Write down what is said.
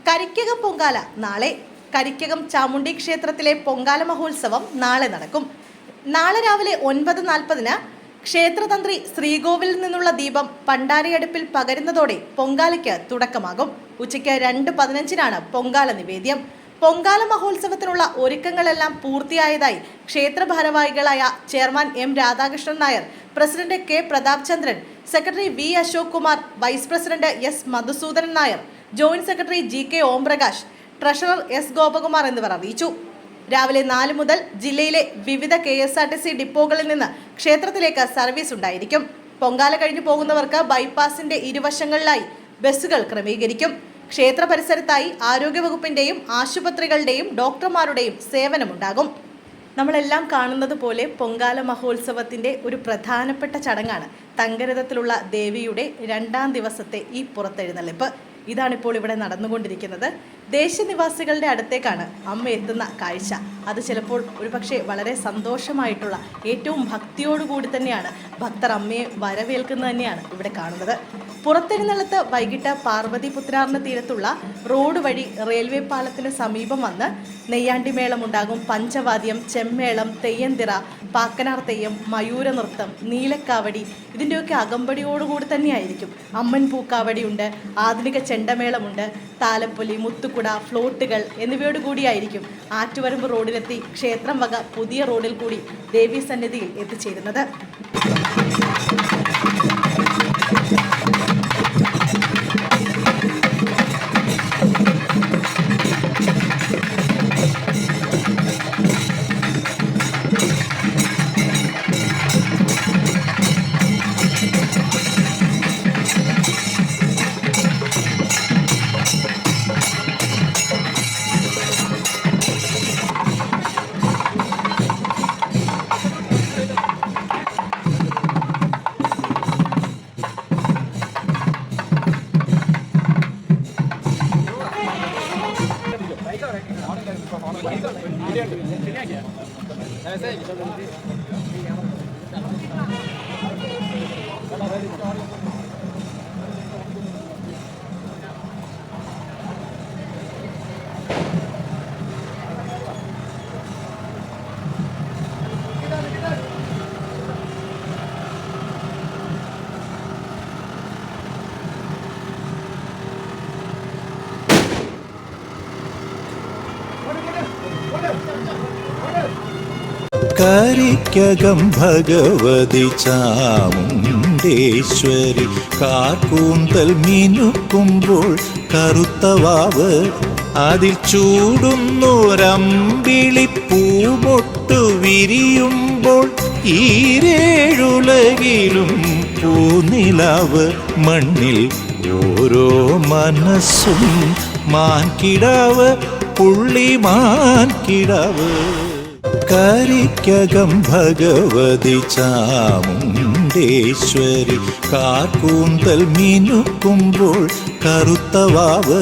കരിക്കകം പൊങ്കാല നാളെ. കരിക്കകം ചാമുണ്ഡി ക്ഷേത്രത്തിലെ പൊങ്കാല മഹോത്സവം നാളെ നടക്കും. നാളെ രാവിലെ 9:40 ക്ഷേത്രതന്ത്രി ശ്രീകോവിലിൽ നിന്നുള്ള ദീപം പണ്ടാരയടുപ്പിൽ പകരുന്നതോടെ പൊങ്കാലയ്ക്ക് തുടക്കമാകും. ഉച്ചയ്ക്ക് 2:15 പൊങ്കാല നിവേദ്യം. പൊങ്കാല മഹോത്സവത്തിനുള്ള ഒരുക്കങ്ങളെല്ലാം പൂർത്തിയായതായി ക്ഷേത്ര ഭാരവാഹികളായ chairman M Radhakrishnan Nair, president K Prathap Chandran, secretary V Ashok Kumar, vice president S Madhusoodanan Nair, joint secretary G K Omprakash, treasurer S Gopakumar എന്നിവർ അറിയിച്ചു. രാവിലെ 4 മുതൽ ജില്ലയിലെ വിവിധ KSRTC ഡിപ്പോകളിൽ നിന്ന് ക്ഷേത്രത്തിലേക്ക് സർവീസ് ഉണ്ടായിരിക്കും. പൊങ്കാല കഴിഞ്ഞു പോകുന്നവർക്ക് ബൈപ്പാസിന്റെ ഇരുവശങ്ങളിലായി ബസ്സുകൾ ക്രമീകരിക്കും. ക്ഷേത്ര പരിസരത്തായി ആരോഗ്യവകുപ്പിന്റെയും ആശുപത്രികളുടെയും ഡോക്ടർമാരുടെയും സേവനമുണ്ടാകും. നമ്മളെല്ലാം കാണുന്നത് പോലെ പൊങ്കാല മഹോത്സവത്തിൻ്റെ ഒരു പ്രധാനപ്പെട്ട ചടങ്ങാണ് തങ്കരഥത്തിലുള്ള ദേവിയുടെ 2ാം ദിവസത്തെ ഈ പുറത്തെഴുന്നള്ളിപ്പ്. ഇതാണിപ്പോൾ ഇവിടെ നടന്നുകൊണ്ടിരിക്കുന്നത്. ദേശനിവാസികളുടെ അടുത്തേക്കാണ് അമ്മ എത്തുന്ന കാഴ്ച. അത് ചിലപ്പോൾ ഒരുപക്ഷെ വളരെ സന്തോഷമായിട്ടുള്ള, ഏറ്റവും ഭക്തിയോടുകൂടി തന്നെയാണ് ഭക്തർ അമ്മയെ വരവേൽക്കുന്നത് തന്നെയാണ് ഇവിടെ കാണുന്നത്. പുറത്തെഴുന്നള്ളത്ത് വൈകിട്ട് പാർവതിപുത്രാറിന് തീരത്തുള്ള റോഡ് വഴി റെയിൽവേ പാലത്തിന് സമീപം വന്ന് നെയ്യാണ്ടിമേളം ഉണ്ടാകും. പഞ്ചവാദ്യം, ചെമ്മേളം, തെയ്യന്തിറ, പാക്കനാർ തെയ്യം, മയൂര നൃത്തം, നീലക്കാവടി, ഇതിൻ്റെയൊക്കെ അകമ്പടിയോടുകൂടി തന്നെയായിരിക്കും. അമ്മൻ പൂക്കാവടിയുണ്ട്, ആധുനിക ചെണ്ടമേളമുണ്ട്, താലപ്പൊലി, മുത്തുക്കുട, ഫ്ലോട്ടുകൾ എന്നിവയോടുകൂടിയായിരിക്കും ആറ്റുവരമ്പ് റോഡിലെത്തി ക്ഷേത്രം വക പുതിയ റോഡിൽ കൂടി ദേവീ സന്നിധിയിൽ എത്തിച്ചേരുന്നത്. കരിക്കകം ഭഗവതി ചാമുണ്ടേശ്വരി കാർക്കൂന്തൽ മിനുക്കുമ്പോൾ കറുത്തവാവ് അതിൽ ചൂടുന്നൊരമ്പിളി പൂമൊട്ടു വിരിയുമ്പോൾ ഈരേഴുലകിലും പൂനിലാവ് മണ്ണിൽ ഓരോ മനസ്സും മാൻകിടാവ് പുള്ളിമാൻകിടാവ്. കരിക്കകം ഭഗവതി ചാമുണ്ടേശ്വരി കാർക്കൂന്തൽ മിനുക്കുമ്പോൾ കറുത്തവാവ്